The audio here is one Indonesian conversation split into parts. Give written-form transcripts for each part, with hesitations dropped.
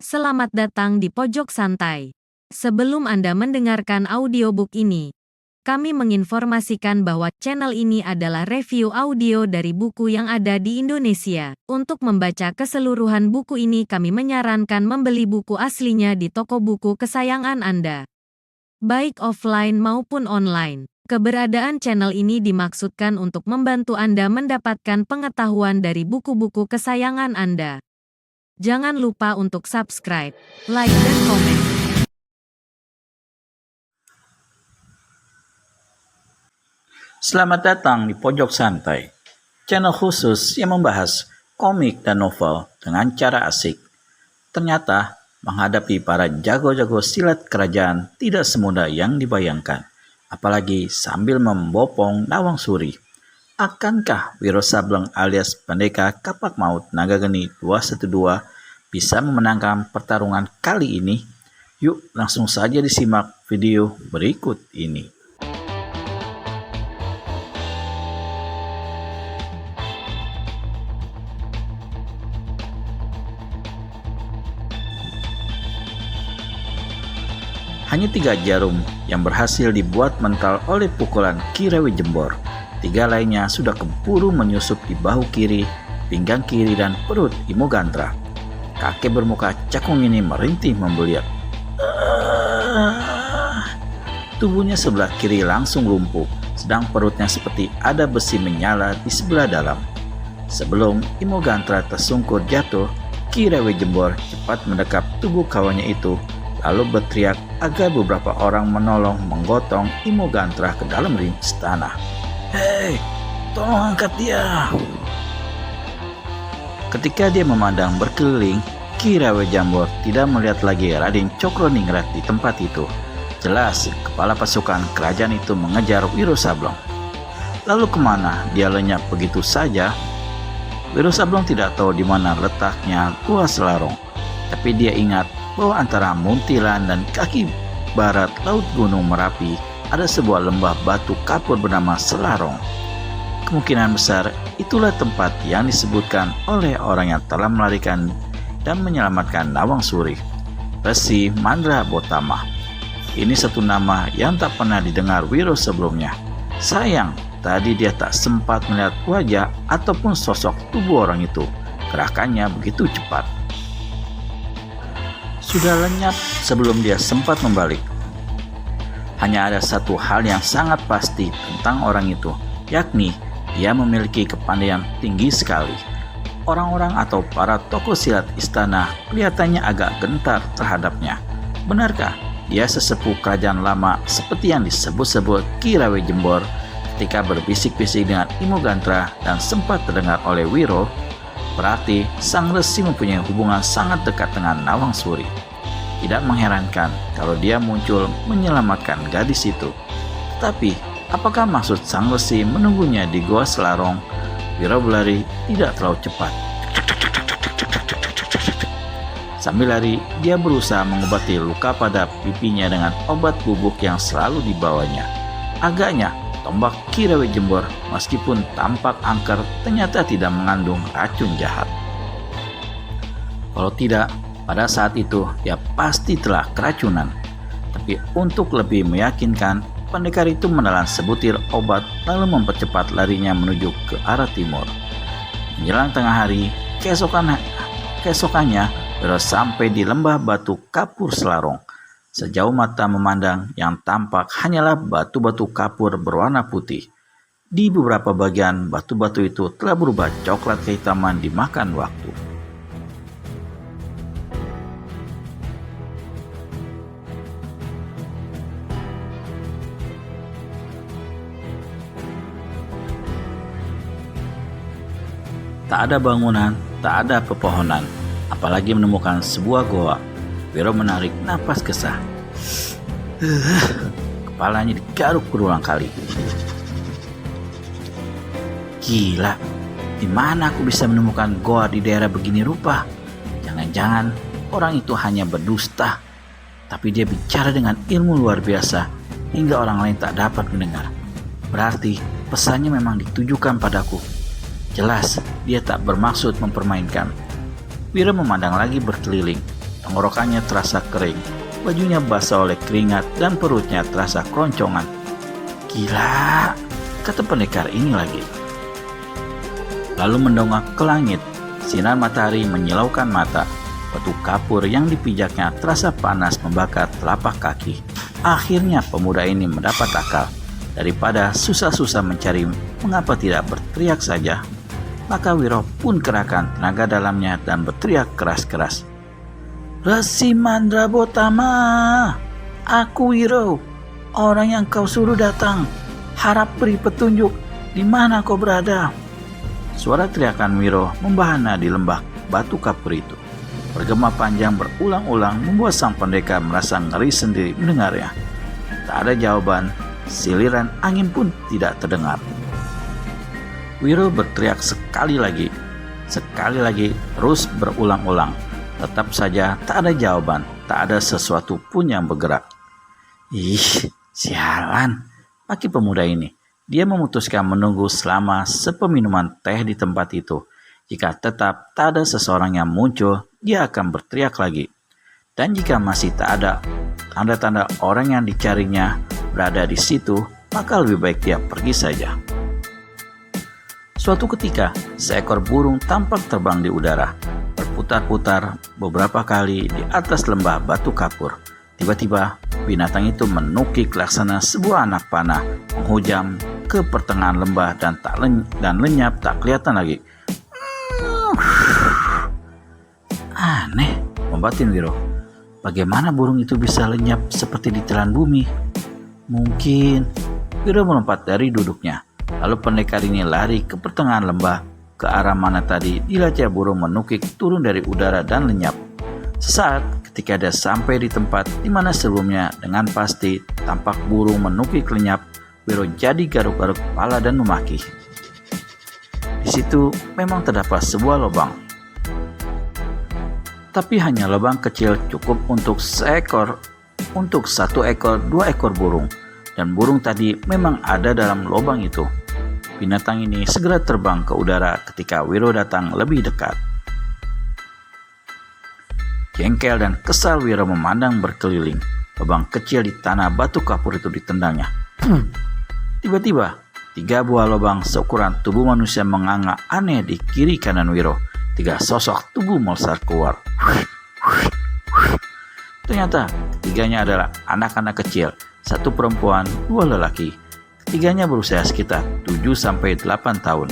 Selamat datang di Pojok Santai. Sebelum Anda mendengarkan audiobook ini, kami menginformasikan bahwa channel ini adalah review audio dari buku yang ada di Indonesia. Untuk membaca keseluruhan buku ini, kami menyarankan membeli buku aslinya di toko buku kesayangan Anda, baik offline maupun online. Keberadaan channel ini dimaksudkan untuk membantu Anda mendapatkan pengetahuan dari buku-buku kesayangan Anda. Jangan lupa untuk subscribe, like, dan komen. Selamat datang di Pojok Santai, channel khusus yang membahas komik dan novel dengan cara asik. Ternyata, menghadapi para jago-jago silat kerajaan tidak semudah yang dibayangkan, apalagi sambil membopong Nawang Suri. Akankah Wiro Sableng alias Pendekar Kapak Maut Naga Geni 212 bisa memenangkan pertarungan kali ini? Yuk langsung saja disimak video berikut ini. Hanya 3 jarum yang berhasil dibuat mental oleh pukulan Ki Rewe Jembor. 3 lainnya sudah keburu menyusup di bahu kiri, pinggang kiri, dan perut Imo Gantra. Kakek bermuka cakung ini merintih membeliak. Tubuhnya sebelah kiri langsung lumpuh, sedang perutnya seperti ada besi menyala di sebelah dalam. Sebelum Imo Gantra tersungkur jatuh, Ki Rewe Jembor cepat mendekap tubuh kawannya itu, lalu berteriak agar beberapa orang menolong menggotong Imo Gantra ke dalam ring istana. "Hei, tolong angkat dia!" Ketika dia memandang berkeliling, Ki Rewe Jembor tidak melihat lagi Raden Cokroningrat di tempat itu. Jelas, kepala pasukan kerajaan itu mengejar Wiro Sableng. Lalu kemana dia lenyap begitu saja? Wiro Sableng tidak tahu di mana letaknya Gua Selarong, tapi dia ingat bahwa antara Muntilan dan kaki barat Laut Gunung Merapi ada sebuah lembah batu kapur bernama Selarong. Kemungkinan besar itulah tempat yang disebutkan oleh orang yang telah melarikan dan menyelamatkan Nawang Suri, Resi Mandra Botama. Ini satu nama yang tak pernah didengar Wiro sebelumnya. Sayang, tadi dia tak sempat melihat wajah ataupun sosok tubuh orang itu. Gerakannya begitu cepat. Sudah lenyap sebelum dia sempat membalik. Hanya ada satu hal yang sangat pasti tentang orang itu, yakni dia memiliki kepandaian tinggi sekali. Orang-orang atau para tokoh silat istana kelihatannya agak gentar terhadapnya. Benarkah dia sesepuh kerajaan lama seperti yang disebut-sebut Ki Rewe Jembor ketika berbisik-bisik dengan Imo Gantra dan sempat terdengar oleh Wiro? Berarti sang resi mempunyai hubungan sangat dekat dengan Nawang Suri. Tidak mengherankan kalau dia muncul menyelamatkan gadis itu. Tapi, apakah maksud sang resi menunggunya di Gua Selarong? Wiro berlari tidak terlalu cepat. Sambil lari, dia berusaha mengobati luka pada pipinya dengan obat bubuk yang selalu dibawanya. Agaknya, tombak Ki Rewe Jembor meskipun tampak angker ternyata tidak mengandung racun jahat. Kalau tidak, pada saat itu dia pasti telah keracunan. Tapi untuk lebih meyakinkan, pendekar itu menelan sebutir obat lalu mempercepat larinya menuju ke arah timur. Menjelang tengah hari, keesokannya Wiro sampai di lembah batu kapur Selarong. Sejauh mata memandang, yang tampak hanyalah batu-batu kapur berwarna putih. Di beberapa bagian, batu-batu itu telah berubah coklat kehitaman dimakan waktu. Tak ada bangunan, tak ada pepohonan, apalagi menemukan sebuah goa. Wiro menarik napas kesah. Kepalanya digaruk berulang kali. Gila, di mana aku bisa menemukan goa di daerah begini rupa? Jangan-jangan orang itu hanya berdusta, tapi dia bicara dengan ilmu luar biasa hingga orang lain tak dapat mendengar. Berarti pesannya memang ditujukan padaku. Jelas dia tak bermaksud mempermainkan. Wiro memandang lagi berkeliling. Tenggorokannya terasa kering, bajunya basah oleh keringat, dan perutnya terasa keroncongan. Gila, kata pendekar ini lagi. Lalu mendongak ke langit, sinar matahari menyilaukan mata. Batu kapur yang dipijaknya terasa panas membakar telapak kaki. Akhirnya pemuda ini mendapat akal. Daripada susah-susah mencari mengapa tidak berteriak saja, maka Wiro pun kerahkan tenaga dalamnya dan berteriak keras-keras. Resi Mandrabotama, aku Wiro, orang yang kau suruh datang. Harap beri petunjuk di mana kau berada. Suara teriakan Wiro membahana di lembah batu kapur itu. Bergema panjang berulang-ulang membuat sang pendekar merasa ngeri sendiri mendengarnya. Tak ada jawaban, siliran angin pun tidak terdengar. Wiro berteriak sekali lagi, terus berulang-ulang. Tetap saja tak ada jawaban, tak ada sesuatu pun yang bergerak. Ih, sialan, maki pemuda ini. Dia memutuskan menunggu selama sepeminuman teh di tempat itu. Jika tetap tak ada seseorang yang muncul, dia akan berteriak lagi. Dan jika masih tak ada tanda-tanda orang yang dicarinya berada di situ, maka lebih baik dia pergi saja. Suatu ketika, seekor burung tampak terbang di udara, berputar-putar beberapa kali di atas lembah batu kapur. Tiba-tiba, binatang itu menukik laksana sebuah anak panah, menghujam ke pertengahan lembah dan lenyap tak kelihatan lagi. Aneh, membatin Wiro. Bagaimana burung itu bisa lenyap seperti ditelan bumi? Mungkin. Wiro melompat dari duduknya. Lalu pendekar ini lari ke pertengahan lembah. Ke arah mana tadi dilacak burung menukik turun dari udara dan lenyap. Sesaat ketika dia sampai di tempat di mana sebelumnya dengan pasti tampak burung menukik lenyap, Wiro jadi garuk-garuk kepala dan memaki. Di situ memang terdapat sebuah lubang. Tapi hanya lubang kecil cukup untuk satu ekor, dua ekor burung. Dan burung tadi memang ada dalam lubang itu. Binatang ini segera terbang ke udara ketika Wiro datang lebih dekat. Jengkel dan kesal Wiro memandang berkeliling. Lubang kecil di tanah batu kapur itu ditendangnya. Tiba-tiba, 3 buah lubang seukuran tubuh manusia menganga aneh di kiri kanan Wiro. 3 sosok tubuh melesat keluar. Ternyata ketiganya adalah anak-anak kecil, 1 perempuan, 2 lelaki. Ketiganya berusia sekitar 7-8 tahun.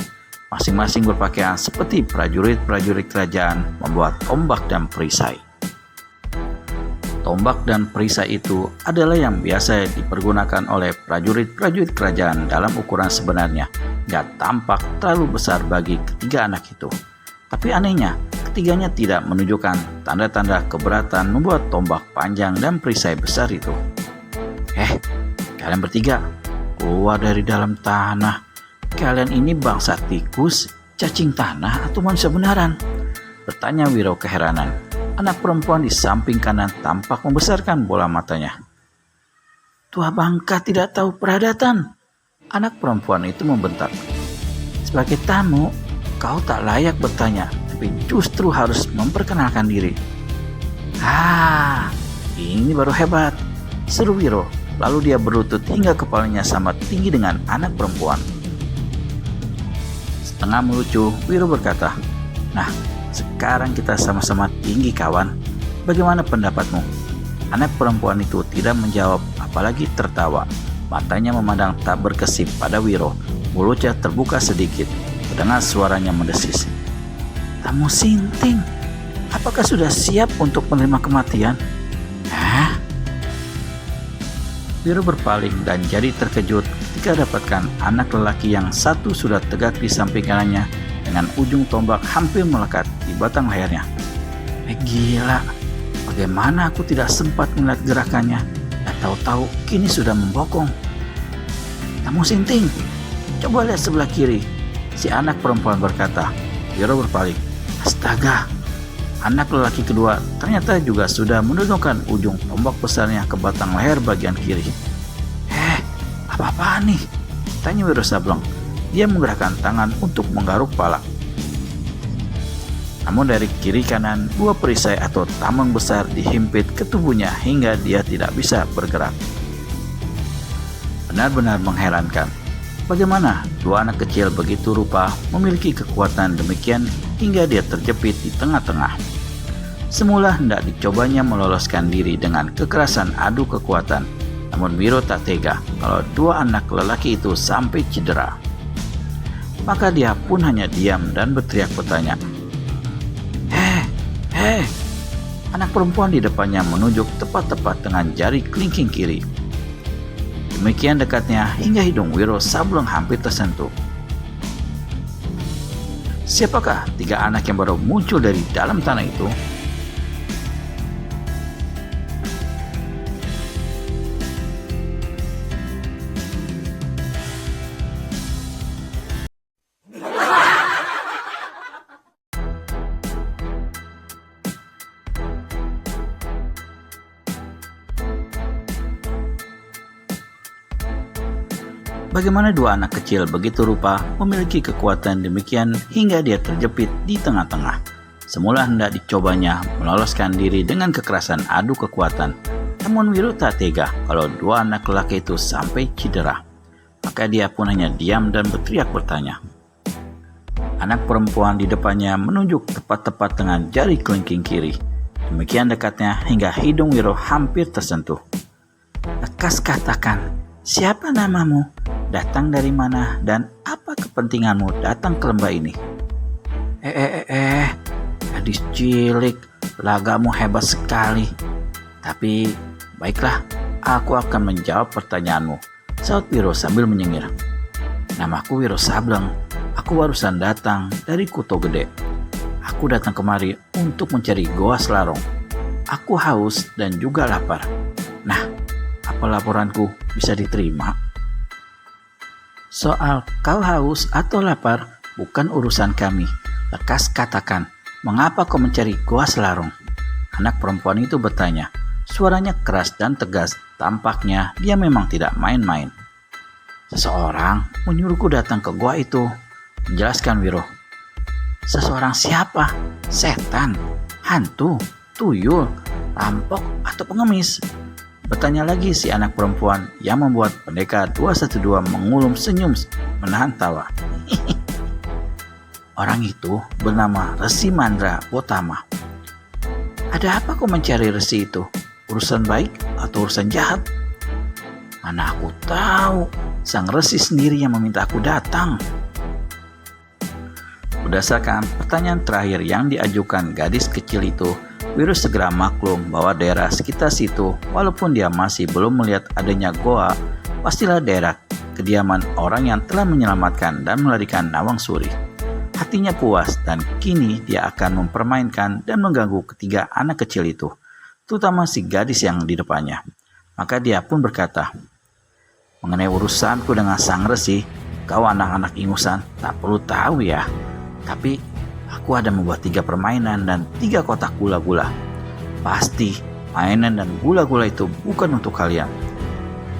Masing-masing berpakaian seperti prajurit-prajurit kerajaan membuat tombak dan perisai. Tombak dan perisai itu adalah yang biasa dipergunakan oleh prajurit-prajurit kerajaan dalam ukuran sebenarnya. Gak tampak terlalu besar bagi ketiga anak itu. Tapi anehnya, ketiganya tidak menunjukkan tanda-tanda keberatan membuat tombak panjang dan perisai besar itu. Kalian bertiga, keluar dari dalam tanah. Kalian ini bangsa tikus, cacing tanah, atau manusia benaran? Bertanya Wiro keheranan. Anak perempuan di samping kanan tampak membesarkan bola matanya. Tua bangka tidak tahu peradatan. Anak perempuan itu membentak. Sebagai tamu, kau tak layak bertanya, tapi justru harus memperkenalkan diri. Ini baru hebat, seru Wiro. Lalu dia berlutut hingga kepalanya sama tinggi dengan anak perempuan. Setengah melucu, Wiro berkata, "Nah, sekarang kita sama-sama tinggi kawan. Bagaimana pendapatmu?" Anak perempuan itu tidak menjawab, apalagi tertawa. Matanya memandang tak berkesip pada Wiro. Mulutnya terbuka sedikit. Terdengar suaranya mendesis. "Tamu Sinting, apakah sudah siap untuk menerima kematian?" Wiro berpaling dan jadi terkejut ketika dapatkan anak lelaki yang satu sudah tegak di samping kanannya dengan ujung tombak hampir melekat di batang lehernya. Gila, bagaimana aku tidak sempat melihat gerakannya dan tahu-tahu kini sudah membokong. Tamu Sinting, coba lihat sebelah kiri, si anak perempuan berkata. Wiro berpaling. Astaga, anak lelaki kedua ternyata juga sudah menodongkan ujung tombak besarnya ke batang leher bagian kiri. Apa-apaan nih? Tanya Wiro Sableng. Dia menggerakkan tangan untuk menggaruk pala. Namun dari kiri kanan, dua perisai atau tameng besar dihimpit ke tubuhnya hingga dia tidak bisa bergerak. Benar-benar mengherankan. Bagaimana dua anak kecil begitu rupa memiliki kekuatan demikian hingga dia terjepit di tengah-tengah. Semula hendak dicobanya meloloskan diri dengan kekerasan adu kekuatan, namun Wiro tak tega kalau dua anak lelaki itu sampai cedera. Maka dia pun hanya diam dan berteriak bertanya, Hei! Anak perempuan di depannya menunjuk tepat-tepat dengan jari kelingking kiri. Demikian dekatnya hingga hidung Wiro Sableng hampir tersentuh. Siapakah tiga anak yang baru muncul dari dalam tanah itu? Bagaimana dua anak kecil begitu rupa memiliki kekuatan demikian hingga dia terjepit di tengah-tengah. Semula hendak dicobanya meloloskan diri dengan kekerasan adu kekuatan, namun Wiro tak tega kalau dua anak lelaki itu sampai cedera. Maka dia pun hanya diam dan berteriak bertanya. Anak perempuan di depannya menunjuk tepat-tepat dengan jari kelingking kiri. Demikian dekatnya hingga hidung Wiro hampir tersentuh. Lekas katakan, siapa namamu? Datang dari mana dan apa kepentinganmu datang ke lembah ini? Gadis cilik, lagamu hebat sekali. Tapi baiklah, aku akan menjawab pertanyaanmu, saut Wiro sambil menyengir. Namaku Wiro Sableng, aku barusan datang dari Kuto Gede. Aku datang kemari untuk mencari Goa Selarong. Aku haus dan juga lapar. Nah, apa laporanku bisa diterima? Soal kau haus atau lapar bukan urusan kami. Lekas katakan, mengapa kau mencari Goa Selarong? Anak perempuan itu bertanya. Suaranya keras dan tegas, tampaknya dia memang tidak main-main. Seseorang menyuruhku datang ke gua itu, menjelaskan Wiro. Seseorang siapa? Setan, hantu, tuyul, rampok, atau pengemis? Bertanya lagi si anak perempuan yang membuat pendekar 212 mengulum senyum menahan tawa. Orang itu bernama Resi Mandra Botama. Ada apa kau mencari resi itu? Urusan baik atau urusan jahat? Mana aku tahu, sang resi sendiri yang meminta aku datang. Berdasarkan pertanyaan terakhir yang diajukan gadis kecil itu, Wiro segera maklum bahwa daerah sekitar situ, walaupun dia masih belum melihat adanya goa, pastilah daerah kediaman orang yang telah menyelamatkan dan melarikan Nawang Suri. Hatinya puas dan kini dia akan mempermainkan dan mengganggu ketiga anak kecil itu, terutama si gadis yang di depannya. Maka dia pun berkata, mengenai urusanku dengan sang resi, kau anak-anak ingusan tak perlu tahu ya. Tapi aku ada membuat 3 permainan dan 3 kotak gula-gula. Pasti mainan dan gula-gula itu bukan untuk kalian.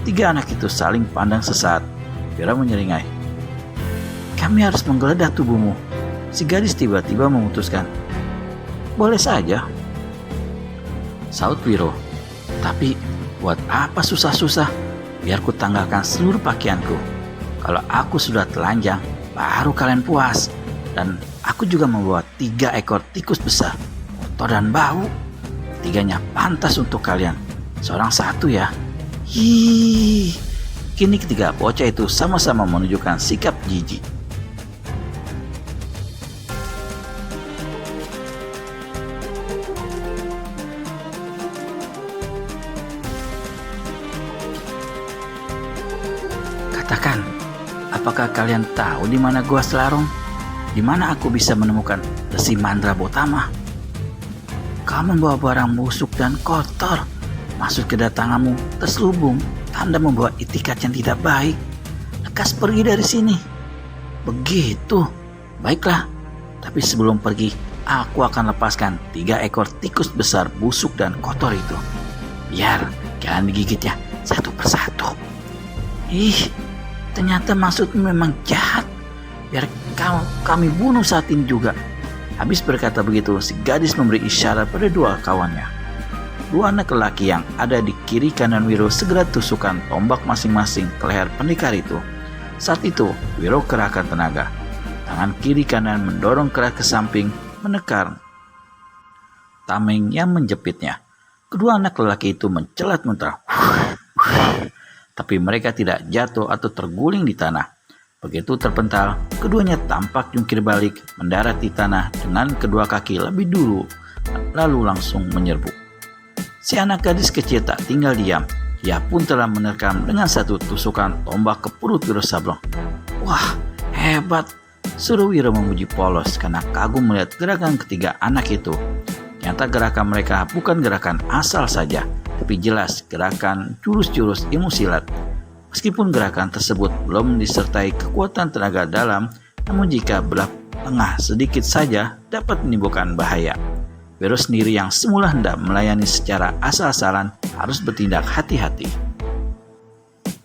3 anak itu saling pandang sesaat. Wiro menyeringai. Kami harus menggeledah tubuhmu. Si gadis tiba-tiba memutuskan. Boleh saja, saut Wiro. Tapi buat apa susah-susah? Biar ku tanggalkan seluruh pakaianku. Kalau aku sudah telanjang, baru kalian puas. Dan aku juga membawa 3 ekor tikus besar, kotor dan bau. 3-nya pantas untuk kalian, seorang satu ya. Hiii. Kini ketiga bocah itu sama-sama menunjukkan sikap jijik. Katakan, apakah kalian tahu di mana Goa Selarong? Di mana aku bisa menemukan Resi Mandra Botama? Kau membawa barang busuk dan kotor. Maksud kedatanganmu terselubung, tanda membawa itikat yang tidak baik. Lekas pergi dari sini. Begitu. Baiklah. Tapi sebelum pergi, aku akan lepaskan 3 ekor tikus besar busuk dan kotor itu. Biar kalian digigitnya satu persatu. Ih, ternyata maksudmu memang jahat. Biar kami bunuh saat ini juga. Habis berkata begitu, si gadis memberi isyarat pada dua kawannya. Dua anak lelaki yang ada di kiri kanan Wiro segera tusukkan tombak masing-masing ke leher pendekar itu. Saat itu, Wiro kerahkan tenaga. Tangan kiri kanan mendorong keras ke samping, menekan tameng yang menjepitnya. Kedua anak lelaki itu mencelat muntah. Tapi mereka tidak jatuh atau terguling di tanah. Begitu terpental, keduanya tampak jungkir balik, mendarat di tanah dengan kedua kaki lebih dulu, lalu langsung menyerbu. Si anak gadis kecil tak tinggal diam. Ia pun telah menerkam dengan satu tusukan tombak ke perut Wiro Sableng. Wah, hebat! Suruh Wiro memuji polos karena kagum melihat gerakan ketiga anak itu. Ternyata gerakan mereka bukan gerakan asal saja, tapi jelas gerakan jurus-jurus ilmu silat. Meskipun gerakan tersebut belum disertai kekuatan tenaga dalam, namun jika belah tengah sedikit saja dapat menimbulkan bahaya. Wiro sendiri yang semula hendak melayani secara asal-asalan harus bertindak hati-hati.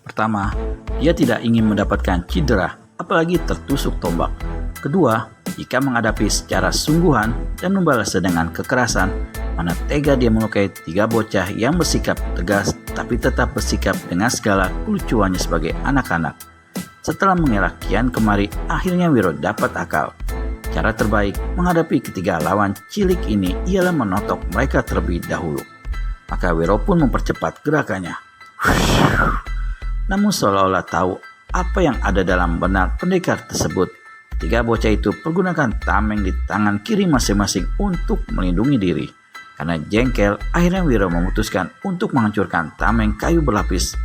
Pertama, dia tidak ingin mendapatkan cedera, apalagi tertusuk tombak. Kedua, jika menghadapi secara sungguhan dan membalasnya dengan kekerasan, mana tega dia melukai tiga bocah yang bersikap tegas tapi tetap bersikap dengan segala kelucuannya sebagai anak-anak. Setelah mengelak kian kemari, akhirnya Wiro dapat akal. Cara terbaik menghadapi ketiga lawan cilik ini ialah menotok mereka terlebih dahulu. Maka Wiro pun mempercepat gerakannya. Namun seolah-olah tahu apa yang ada dalam benak pendekar tersebut, ketiga bocah itu pergunakan tameng di tangan kiri masing-masing untuk melindungi diri. Karena jengkel, akhirnya Wiro memutuskan untuk menghancurkan tameng kayu berlapis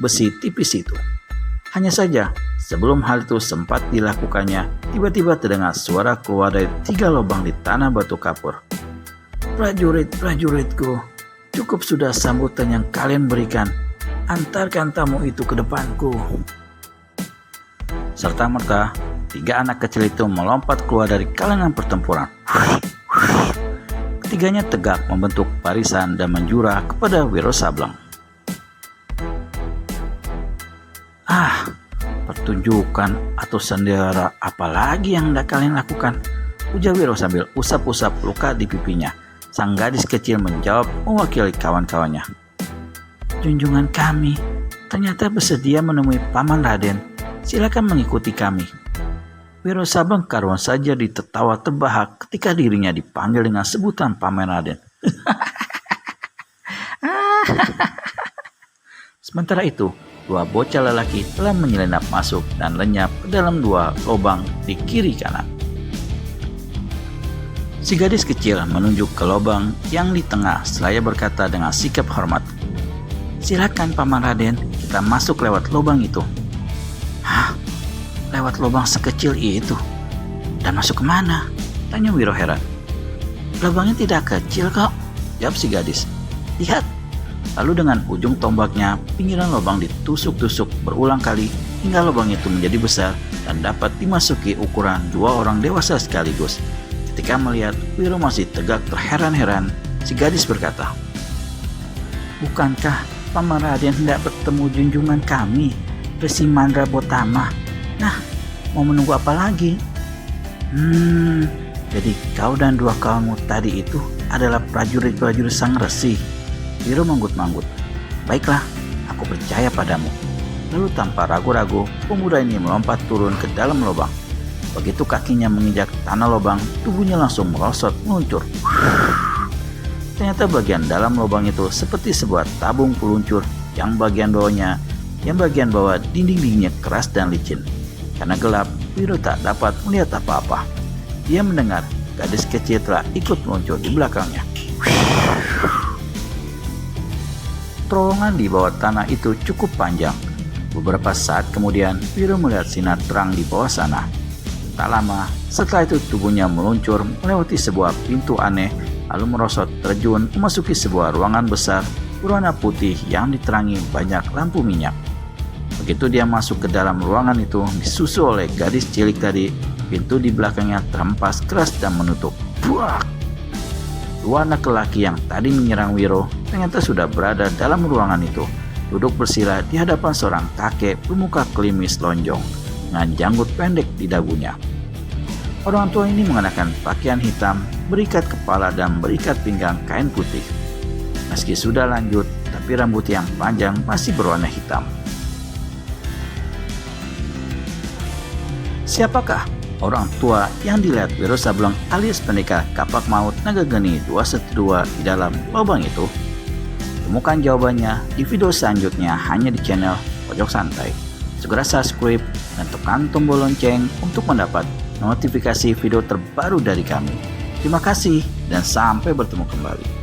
besi tipis itu. Hanya saja, sebelum hal itu sempat dilakukannya, tiba-tiba terdengar suara keluar dari 3 lubang di tanah batu kapur. Prajurit-prajuritku, cukup sudah sambutan yang kalian berikan. Antarkan tamu itu ke depanku. Serta-merta, 3 anak kecil itu melompat keluar dari kalangan pertempuran. Ketiganya tegak membentuk barisan dan menjura kepada Wiro Sableng. Pertunjukan atau sendera apalagi yang hendak kalian lakukan? Ujar Wiro sambil usap-usap luka di pipinya. Sang gadis kecil menjawab mewakili kawan-kawannya. Junjungan kami ternyata bersedia menemui Paman Raden. Silakan mengikuti kami. Wiro Sableng karuan saja ditertawa terbahak ketika dirinya dipanggil dengan sebutan Paman Raden. Sementara itu, 2 bocah lelaki telah menyelinap masuk dan lenyap ke dalam 2 lubang di kiri kanan. Si gadis kecil menunjuk ke lubang yang di tengah seraya berkata dengan sikap hormat, "Silakan Paman Raden, kita masuk lewat lubang itu." "Hah? Lewat lubang sekecil itu? Dan masuk kemana?" tanya Wiro heran. "Lubangnya tidak kecil kok," jawab si gadis. "Lihat." Lalu dengan ujung tombaknya, pinggiran lubang ditusuk-tusuk berulang kali hingga lubang itu menjadi besar dan dapat dimasuki ukuran 2 orang dewasa sekaligus. Ketika melihat Wiro masih tegak terheran-heran, si gadis berkata, "Bukankah Paman Raden hendak bertemu junjungan kami, Resi Mandra Botama? Nah, mau menunggu apa lagi?" Jadi kau dan 2 kawanmu tadi itu adalah prajurit-prajurit sang resi." Wiro manggut-manggut. "Baiklah, aku percaya padamu." Lalu tanpa ragu-ragu, pemuda ini melompat turun ke dalam lubang. Begitu kakinya menginjak tanah lubang, tubuhnya langsung merosot meluncur. Ternyata bagian dalam lubang itu seperti sebuah tabung peluncur yang bagian bawah dinding-dindingnya keras dan licin. Karena gelap, Wiro tak dapat melihat apa-apa. Dia mendengar gadis kecil telah ikut meluncur di belakangnya. Terowongan di bawah tanah itu cukup panjang. Beberapa saat kemudian, Wiro melihat sinar terang di bawah sana. Tak lama, setelah itu tubuhnya meluncur melewati sebuah pintu aneh, lalu merosot terjun memasuki sebuah ruangan besar berwarna putih yang diterangi banyak lampu minyak. Begitu dia masuk ke dalam ruangan itu, disusul oleh gadis cilik tadi, pintu di belakangnya terhempas keras dan menutup. Buak! 2 anak lelaki yang tadi menyerang Wiro ternyata sudah berada dalam ruangan itu, duduk bersila di hadapan seorang kakek bermuka klimis lonjong dengan janggut pendek di dagunya. Orang tua ini mengenakan pakaian hitam, berikat kepala dan berikat pinggang kain putih. Meski sudah lanjut, tapi rambut yang panjang masih berwarna hitam. Siapakah orang tua yang dilihat Wiro Sableng alias pendekar kapak maut Naga Geni 212 di dalam lubang itu? Temukan jawabannya di video selanjutnya hanya di channel Pojok Santai. Segera subscribe dan tekan tombol lonceng untuk mendapat notifikasi video terbaru dari kami. Terima kasih dan sampai bertemu kembali.